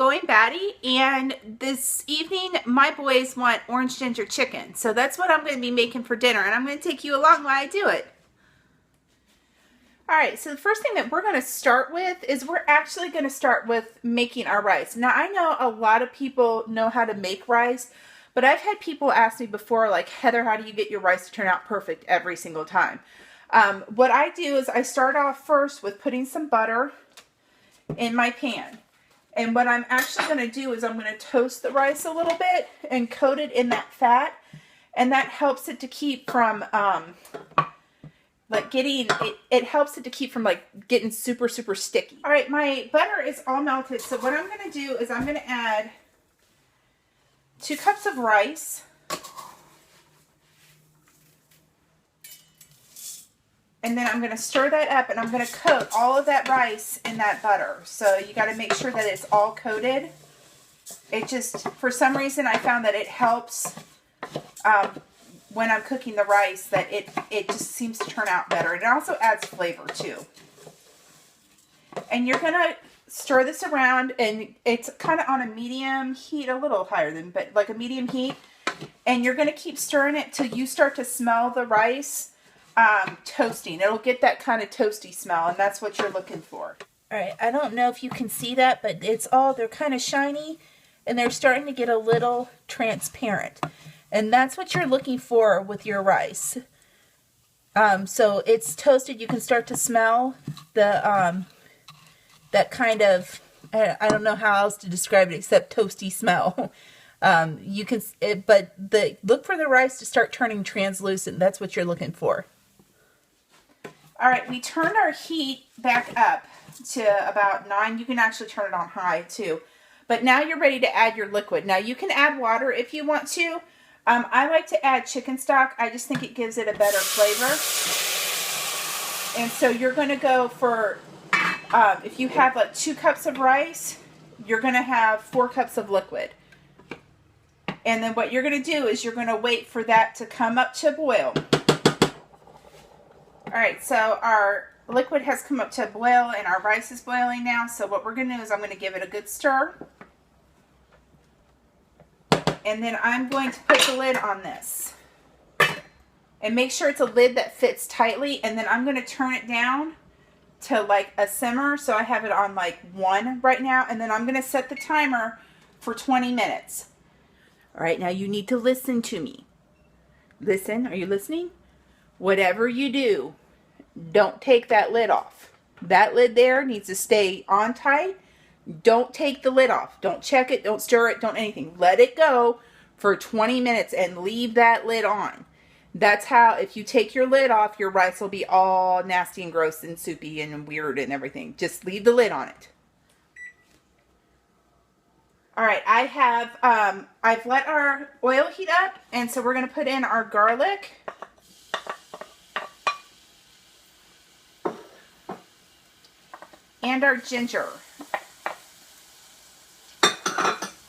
going batty, and this evening my boys want orange ginger chicken. So that's what I'm going to be making for dinner, and I'm going to take you along while I do it. Alright, so the first thing that we're going to start with is we're actually going to start with making our rice. Now I know a lot of people know how to make rice, but I've had people ask me before, like, Heather, how do you get your rice to turn out perfect every single time? What I do is I start off first with putting some butter in my pan. And what I'm actually going to do is I'm going to toast the rice a little bit and coat it in that fat. And that helps it to keep from, it helps it to keep from, like, getting super, super sticky. All right, my butter is all melted. So what I'm going to do is I'm going to add 2 cups of rice. And then I'm going to stir that up, and I'm going to coat all of that rice in that butter. So you got to make sure that it's all coated. It just, for some reason, I found that it helps when I'm cooking the rice, that it just seems to turn out better. It also adds flavor too. And you're going to stir this around, and it's kind of on a medium heat, a little higher than, but like a medium heat. And you're going to keep stirring it till you start to smell the rice toasting. It'll get that kind of toasty smell, and that's what you're looking for. All right, I don't know if you can see that, but they're kind of shiny, and they're starting to get a little transparent. And that's what you're looking for with your rice. So it's toasted. You can start to smell the that kind of, I don't know how else to describe it except toasty smell. You can, look for the rice to start turning translucent. That's what you're looking for. All right, we turned our heat back up to about 9. You can actually turn it on high too. But now you're ready to add your liquid. Now you can add water if you want to. I like to add chicken stock. I just think it gives it a better flavor. And so you're going to go for, if you have like 2 cups of rice, you're going to have 4 cups of liquid. And then what you're going to do is you're going to wait for that to come up to boil. Alright, so our liquid has come up to a boil and our rice is boiling now. So what we're going to do is I'm going to give it a good stir. And then I'm going to put the lid on this. And make sure it's a lid that fits tightly. And then I'm going to turn it down to like a simmer. So I have it on like 1 right now. And then I'm going to set the timer for 20 minutes. All right, now you need to listen to me. Listen, are you listening? Whatever you do, don't take that lid off. That lid there needs to stay on tight. Don't take the lid off. Don't check it. Don't stir it. Don't anything. Let it go for 20 minutes and leave that lid on. That's how, if you take your lid off, your rice will be all nasty and gross and soupy and weird and everything. Just leave the lid on it. All right, I've let our oil heat up, and so we're going to put in our garlic. And our ginger.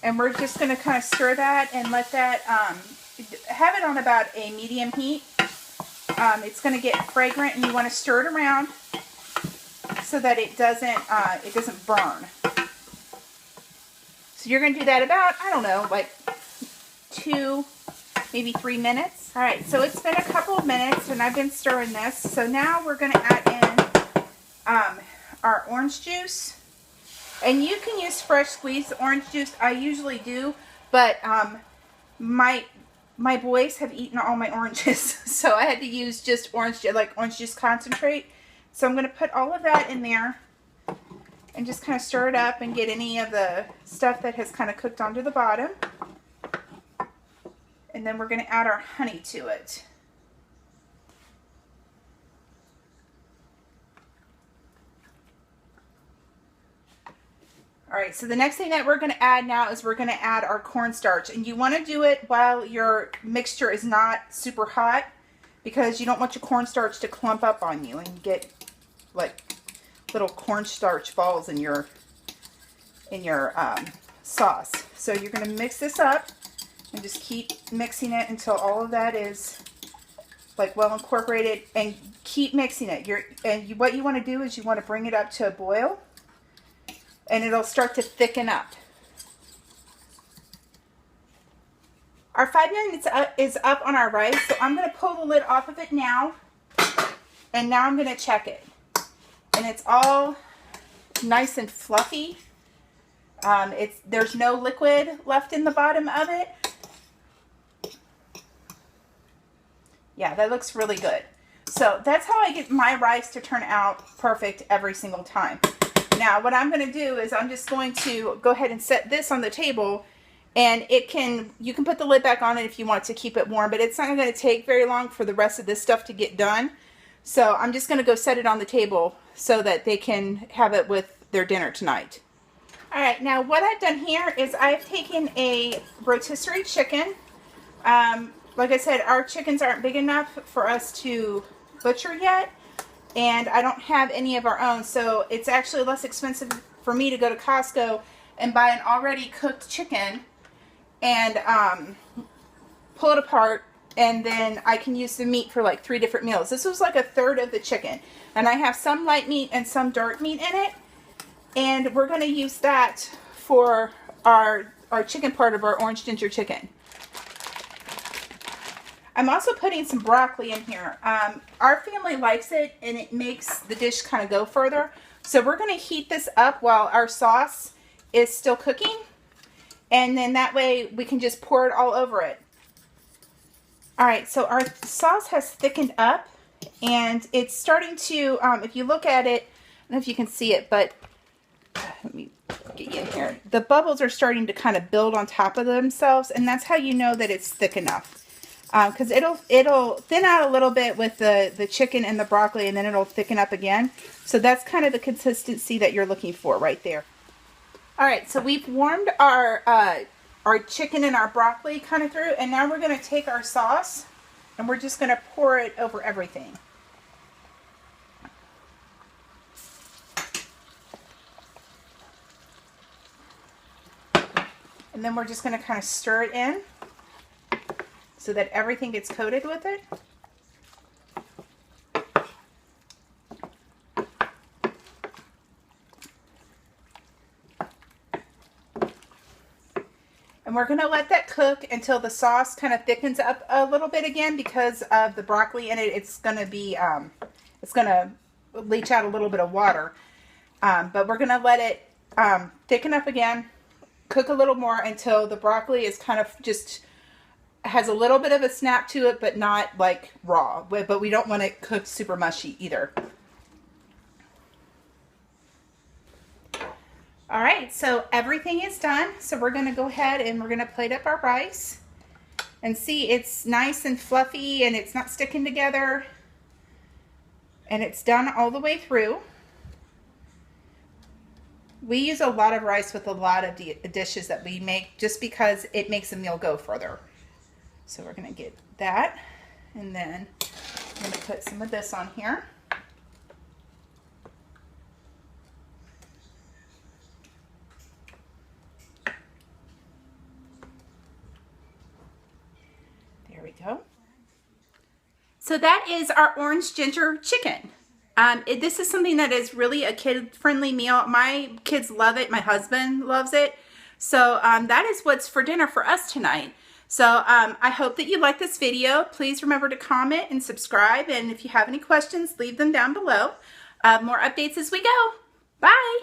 And we're just going to kind of stir that and let that, have it on about a medium heat. It's going to get fragrant, and you want to stir it around so that it doesn't burn. So you're going to do that about, I don't know, like 2, maybe 3 minutes. All right, so it's been a couple of minutes, and I've been stirring this. So now we're going to add in our orange juice. And you can use fresh squeezed orange juice. I usually do, but my boys have eaten all my oranges, so I had to use just orange juice concentrate. So I'm going to put all of that in there and just kind of stir it up and get any of the stuff that has kind of cooked onto the bottom. And then we're going to add our honey to it. All right, so the next thing that we're going to add now is we're going to add our cornstarch. And you want to do it while your mixture is not super hot, because you don't want your cornstarch to clump up on you and get like little cornstarch balls in your sauce. So you're going to mix this up and just keep mixing it until all of that is like well incorporated, and keep mixing it. What you want to do is you want to bring it up to a boil, and it'll start to thicken up. Our 5 minutes is up on our rice, so I'm going to pull the lid off of it now, and now I'm going to check it. And it's all nice and fluffy. There's no liquid left in the bottom of it. Yeah, that looks really good. So that's how I get my rice to turn out perfect every single time. Now what I'm going to do is I'm just going to go ahead and set this on the table, and you can put the lid back on it if you want to keep it warm, but it's not going to take very long for the rest of this stuff to get done. So I'm just going to go set it on the table so that they can have it with their dinner tonight. All right, now what I've done here is I've taken a rotisserie chicken. Like I said, our chickens aren't big enough for us to butcher yet, and I don't have any of our own, so it's actually less expensive for me to go to Costco and buy an already cooked chicken and pull it apart, and then I can use the meat for like 3 different meals. This was like a third of the chicken, and I have some light meat and some dark meat in it, and we're going to use that for our chicken part of our orange ginger chicken. I'm also putting some broccoli in here. Our family likes it, and it makes the dish kind of go further. So we're going to heat this up while our sauce is still cooking, and then that way we can just pour it all over it. All right, so our sauce has thickened up, and it's starting to, if you look at it, I don't know if you can see it, but let me get you in here. The bubbles are starting to kind of build on top of themselves, and that's how you know that it's thick enough. Because it'll thin out a little bit with the chicken and the broccoli, and then it'll thicken up again. So that's kind of the consistency that you're looking for right there. All right, so we've warmed our chicken and our broccoli kind of through, and now we're going to take our sauce and we're just going to pour it over everything. And then we're just going to kind of stir it in so that everything gets coated with it. And we're going to let that cook until the sauce kind of thickens up a little bit again, because of the broccoli in it. It's going to be, it's going to leach out a little bit of water. But we're going to let it thicken up again, cook a little more until the broccoli is kind of just has a little bit of a snap to it, but not like raw. But we don't want it cooked super mushy either. All right, so everything is done. So we're going to go ahead and we're going to plate up our rice. And see, it's nice and fluffy, and it's not sticking together. And it's done all the way through. We use a lot of rice with a lot of dishes that we make, just because it makes a meal go further. So we're going to get that, and then I'm going to put some of this on here. There we go. So that is our orange ginger chicken. This is something that is really a kid-friendly meal. My kids love it. My husband loves it. So that is what's for dinner for us tonight. So I hope that you like this video. Please remember to comment and subscribe. And if you have any questions, leave them down below. More updates as we go. Bye.